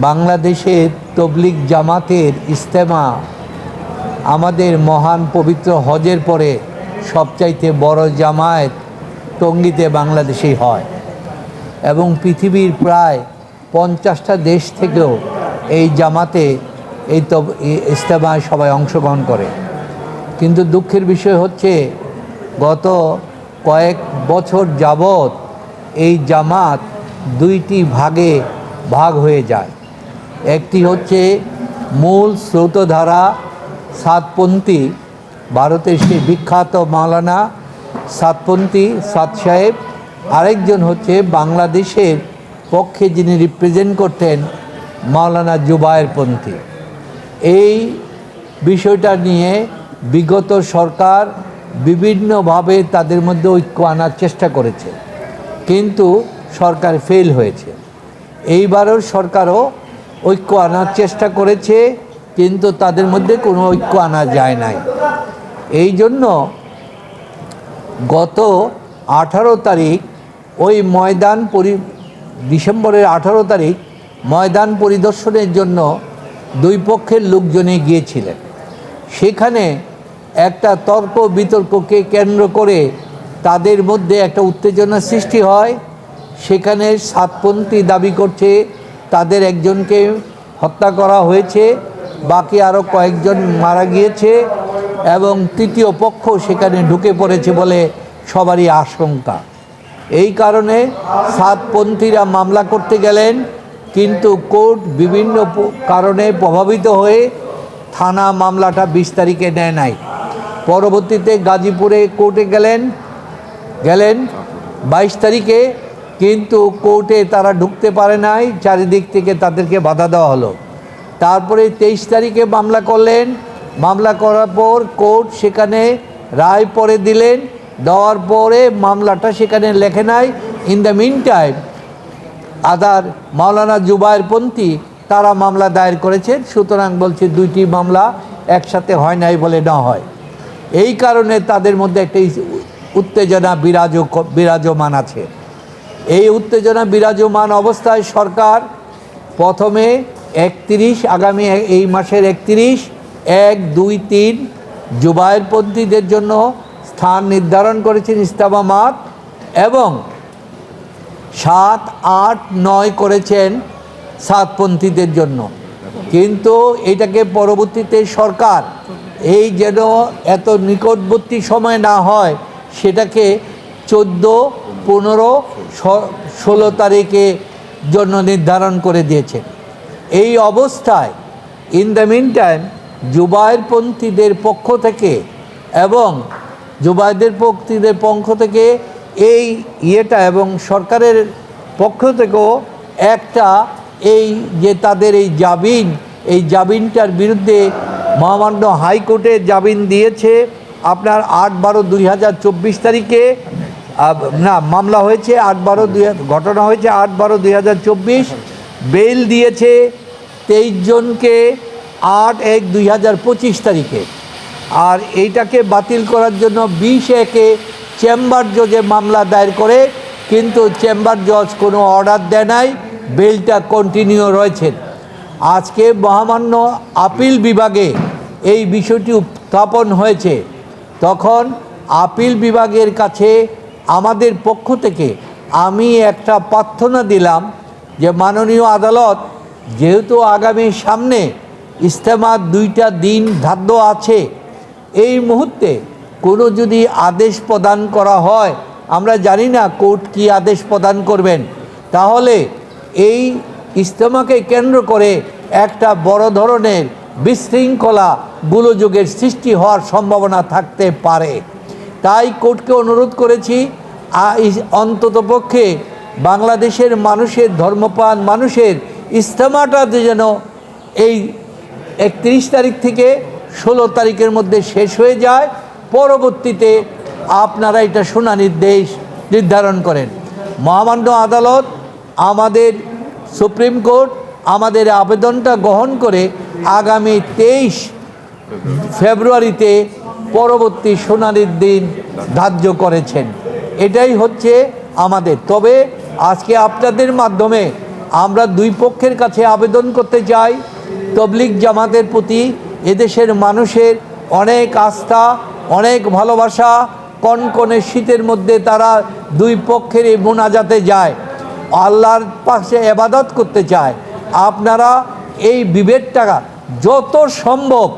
বাংলাদেশের তবলিগ জামাতের ইজতেমা আমাদের মহান পবিত্র হজের পরে সবচাইতে বড় জামায়াত টঙ্গীতে বাংলাদেশেই হয় এবং পৃথিবীর প্রায় 50টা দেশ থেকেও এই জামাতে এই ইজতেমায় সবাই অংশগ্রহণ করে। কিন্তু দুঃখের বিষয় হচ্ছে গত কয়েক বছর যাবৎ এই জামাত দুইটি ভাগে ভাগ হয়ে যায়। একটি হচ্ছে মূল স্রোতধারা সাতপন্থী, ভারতের সেই বিখ্যাত মাওলানা সাতপন্থী সাদ সাহেব, আরেকজন হচ্ছে বাংলাদেশের পক্ষে যিনি রিপ্রেজেন্ট করতেন মাওলানা জুবায়েরপন্থী। এই বিষয়টা নিয়ে বিগত সরকার বিভিন্নভাবে তাদের মধ্যে ঐক্য আনার চেষ্টা করেছে, কিন্তু সরকার ফেল হয়েছে। এইবারও সরকারও ঐক্য আনার চেষ্টা করেছে, কিন্তু তাদের মধ্যে কোনো ঐক্য আনা যায় নাই। এই জন্য গত 18 তারিখ ওই ডিসেম্বরের 18 তারিখ ময়দান পরিদর্শনের জন্য দুই পক্ষের লোকজনে গিয়েছিলেন। সেখানে একটা তর্ক বিতর্ককে কেন্দ্র করে তাদের মধ্যে একটা উত্তেজনা সৃষ্টি হয়। সেখানে সাতপন্থী দাবি করছে তাদের একজনকে হত্যা করা হয়েছে, বাকি আরও কয়েকজন মারা গিয়েছে এবং তৃতীয় পক্ষ সেখানে ঢুকে পড়েছে বলে সবারই আশঙ্কা। এই কারণে সাতপন্থীরা মামলা করতে গেলেন, কিন্তু কোর্ট বিভিন্ন কারণে প্রভাবিত হয়ে থানা মামলাটা 20 তারিখে নেয় নাই। পরবর্তীতে গাজীপুরে কোর্টে গেলেন 22 তারিখে, কিন্তু কোর্টে তারা ঢুকতে পারে নাই, চারিদিক থেকে তাদেরকে বাধা দেওয়া হলো। তারপরে 23 তারিখে মামলা করলেন। মামলা করার পর কোর্ট সেখানে রায় পরে দিলেন, দেওয়ার পরে মামলাটা সেখানে লেখে নাই। ইন দ্য মিন টাইম মাওলানা জুবায়েরপন্থী তারা মামলা দায়ের করেছেন। সুতরাং বলছে দুইটি মামলা একসাথে হয় নাই বলে না হয়। এই কারণে তাদের মধ্যে একটা উত্তেজনা বিরাজমান আছে। এই উত্তেজনা বিরাজমান অবস্থায় সরকার প্রথমে আগামী এই মাসের 31, 1, 2, 3 জুবায়েরপন্থীদের জন্য স্থান নির্ধারণ করেছেন ইজতেমাত, এবং 7, 8, 9 করেছেন সাতপন্থীদের জন্য। কিন্তু এটাকে পরবর্তীতে সরকার এই যেন এত নিকটবর্তী সময় না হয়, সেটাকে 14, 15, 16 তারিখে জন্য নির্ধারণ করে দিয়েছেন। এই অবস্থায় ইন দ্য মিন টাইম জুবায়েরপন্থীদের পক্ষ থেকে এবং জুবায়েরপন্থীদের পক্ষ থেকে এই এবং সরকারের পক্ষ থেকেও একটা তাদের এই জামিনটার বিরুদ্ধে মহামান্য হাইকোর্টে জামিন দিয়েছে। আপনার 8/12/2024 তারিখে মামলা হয়েছে, ঘটনা হয়েছে 8/12/2024। বেল দিয়েছে 23 জনকে 8/1/2025 তারিখে। আর এইটাকে বাতিল করার জন্য 20/1-এ চেম্বার জজে মামলা দায়ের করে, কিন্তু চেম্বার জজ কোনো অর্ডার দেয় নাই, বেলটা কন্টিনিউ রয়েছেন। আজকে মহামান্য আপিল বিভাগে এই বিষয়টি উত্থাপন হয়েছে। তখন আপিল বিভাগের কাছে আমাদের পক্ষ থেকে আমি একটা প্রার্থনা দিলাম যে মাননীয় আদালত, যেহেতু আগামী সামনে ইজতেমার 2টা দিন ধার্য আছে, এই মুহূর্তে কোনো যদি আদেশ প্রদান করা হয়, আমরা জানি না কোর্ট কি আদেশ প্রদান করবেন, তাহলে এই ইজতেমাকে কেন্দ্র করে একটা বড় ধরনের বিশৃঙ্খলা গোলযোগের সৃষ্টি হওয়ার সম্ভাবনা থাকতে পারে। তাই কোর্টকে অনুরোধ করেছি অন্ততপক্ষে বাংলাদেশের মানুষের, ধর্মপ্রাণ মানুষের ইজতেমাটা যেন এই 31 তারিখ থেকে 16 তারিখের মধ্যে শেষ হয়ে যায়। পরবর্তীতে আপনারা এটা শুনানির নির্দেশ নির্ধারণ করেন। মহামান্য আদালত, আমাদের সুপ্রিম কোর্ট আমাদের আবেদনটা গ্রহণ করে আগামী 23 ফেব্রুয়ারিতে পরবর্তী শুনানির দিন ধার্য করেছেন। এটাই হচ্ছে আমাদের। তবে আজকে আপনাদের মাধ্যমে আমরা দুই পক্ষের কাছে আবেদন করতে চাই, তবলিগ জামাতের প্রতি এদেশের মানুষের অনেক আস্থা, অনেক ভালোবাসা। কনকনে শীতের মধ্যে তারা দুই পক্ষের এই মোনাজাতে যায়, আল্লাহর পাশে ইবাদত করতে চায়। আপনারা এই বিভেদটা যত সম্ভব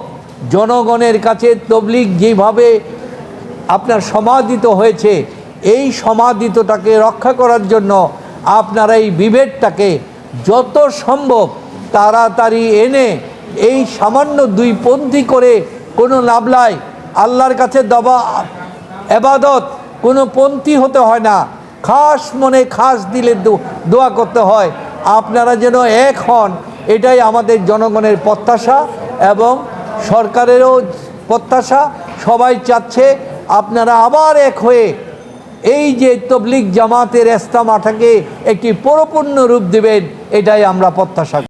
জনগণের কাছে, তবলিগ যেভাবে আপনার সমাদিত হয়েছে, এই সমাদিতটাকে রক্ষা করার জন্য আপনারা এই বিভেদটাকে যত সম্ভব তাড়াতাড়ি এনে এই সামান্য দুই পন্থী করে কোনো লাভ নাই। আল্লাহর কাছে দবা এবাদত কোনো পন্থী হতে হয় না, খাস মনে খাস দিলে দোয়া করতে হয়। আপনারা যেন এক হন, এটাই আমাদের জনগণের প্রত্যাশা এবং সরকারেরও প্রত্যাশা। সবাই চাচ্ছে আপনারা আবার এক হয়ে এই যে তবলিগ জামাতের ইজতেমাটাকে একটি পরিপূর্ণ রূপ দেবেন, এটাই আমরা প্রত্যাশা করি।